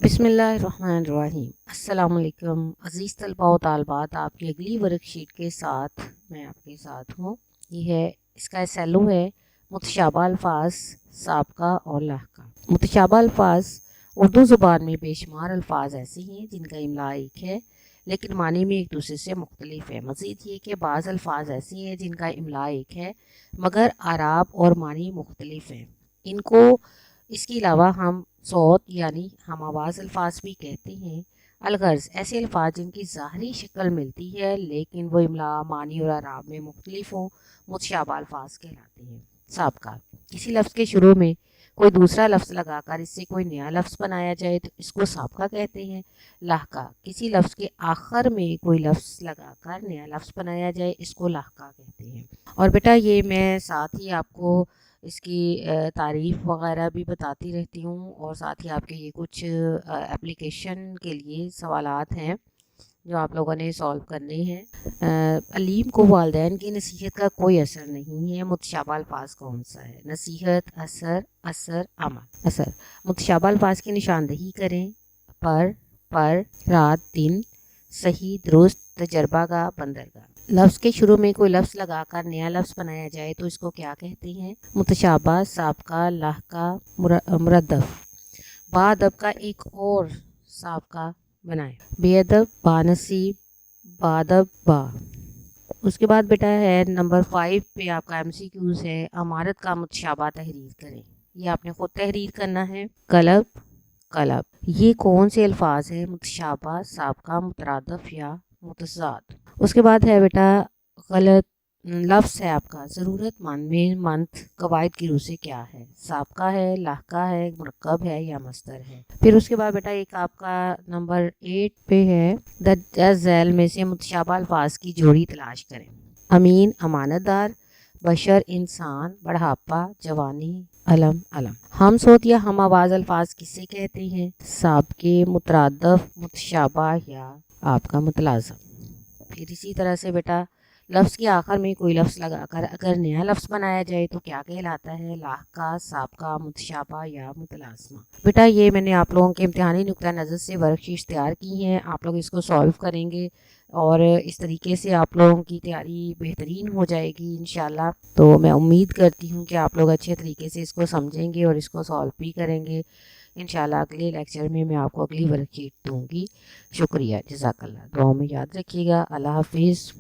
بسم اللہ الرحمن الرحیم۔ السلام علیکم عزیز طلباء و طالبات، آپ کی اگلی ورک شیٹ کے ساتھ میں آپ کے ساتھ ہوں۔ یہ ہے اس کا SLO ہے متشابہ الفاظ سابقہ اور لاحقہ۔ متشابہ الفاظ اردو زبان میں بے شمار الفاظ ایسے ہیں جن کا املا ایک ہے لیکن معنی میں ایک دوسرے سے مختلف ہے۔ مزید یہ کہ بعض الفاظ ایسے ہیں جن کا املا ایک ہے مگر اعراب اور معنی مختلف ہیں۔ ان کو اس کے علاوہ ہم صوت یعنی ہم آواز الفاظ بھی کہتے ہیں۔ الغرض ایسے الفاظ جن کی ظاہری شکل ملتی ہے لیکن وہ املا معنی اور اعراب میں مختلف ہوں متشابہ الفاظ کہلاتے ہیں۔ سابقہ کسی لفظ کے شروع میں کوئی دوسرا لفظ لگا کر اس سے کوئی نیا لفظ بنایا جائے تو اس کو سابقہ کہتے ہیں۔ لاحقہ کسی لفظ کے آخر میں کوئی لفظ لگا کر نیا لفظ بنایا جائے اس کو لاحقہ کہتے ہیں۔ اور بیٹا یہ میں ساتھ ہی آپ کو اس کی تعریف وغیرہ بھی بتاتی رہتی ہوں اور ساتھ ہی آپ کے یہ کچھ اپلیکیشن کے لیے سوالات ہیں جو آپ لوگوں نے سولو کرنے ہیں۔ علیم کو والدین کی نصیحت کا کوئی اثر نہیں ہے۔ متشابہ الفاظ کون سا ہے؟ نصیحت، اثر، عمل۔ اثر متشابہ الفاظ کی نشاندہی کریں۔ پر، رات، دن، صحیح، درست، تجربہ گاہ، بندرگاہ۔ لفظ کے شروع میں کوئی لفظ لگا کر نیا لفظ بنایا جائے تو اس کو کیا کہتے ہیں؟ متشابہ، سابقہ، لاحقہ، مردف۔ با ادب کا ایک اور سابقہ بنائیں۔ بے ادب، بانصیب، بادب، با۔ اس کے بعد بیٹا ہے نمبر 5 پہ آپ کا MCQs ہے۔ عمارت کا متشابہ تحریر کریں۔ یہ آپ نے خود تحریر کرنا ہے۔ قلب، یہ کون سے الفاظ ہیں؟ متشابہ، سابقہ، مترادف یا متضاد۔ اس کے بعد ہے بیٹا غلط لفظ ہے آپ کا ضرورت مند قواعد کی روح سے کیا ہے؟ سابقہ ہے، لاحقہ ہے، مرکب ہے یا مصدر ہے۔ پھر اس کے بعد بیٹا ایک آپ کا نمبر 8 پہ ہے درجہ ذیل میں سے متشابہ الفاظ کی جوڑی تلاش کریں۔ امین، امانت دار، بشر، انسان، بڑھاپا، جوانی، علم۔ ہم صوت یا ہم آواز الفاظ کسے کہتے ہیں؟ سابقے، مترادف، متشابہ یا آپ کا متلازم۔ پھر اسی طرح سے بیٹا لفظ کے آخر میں کوئی لفظ لگا کر اگر نیا لفظ بنایا جائے تو کیا کہلاتا ہے؟ لاحقہ، سابقہ، متشابہ یا متلازمہ۔ بیٹا یہ میں نے آپ لوگوں کے امتحانی نقطہ نظر سے ورک شیٹس تیار کی ہیں، آپ لوگ اس کو سولو کریں گے اور اس طریقے سے آپ لوگوں کی تیاری بہترین ہو جائے گی انشاءاللہ۔ تو میں امید کرتی ہوں کہ آپ لوگ اچھے طریقے سے اس کو سمجھیں گے اور اس کو سولو بھی کریں گے انشاءاللہ۔ اگلے لیکچر میں آپ کو اگلی ورک شیٹ دوں گی۔ شکریہ، جزاک اللہ۔ دعاؤں میں یاد رکھیے گا۔ اللہ حافظ۔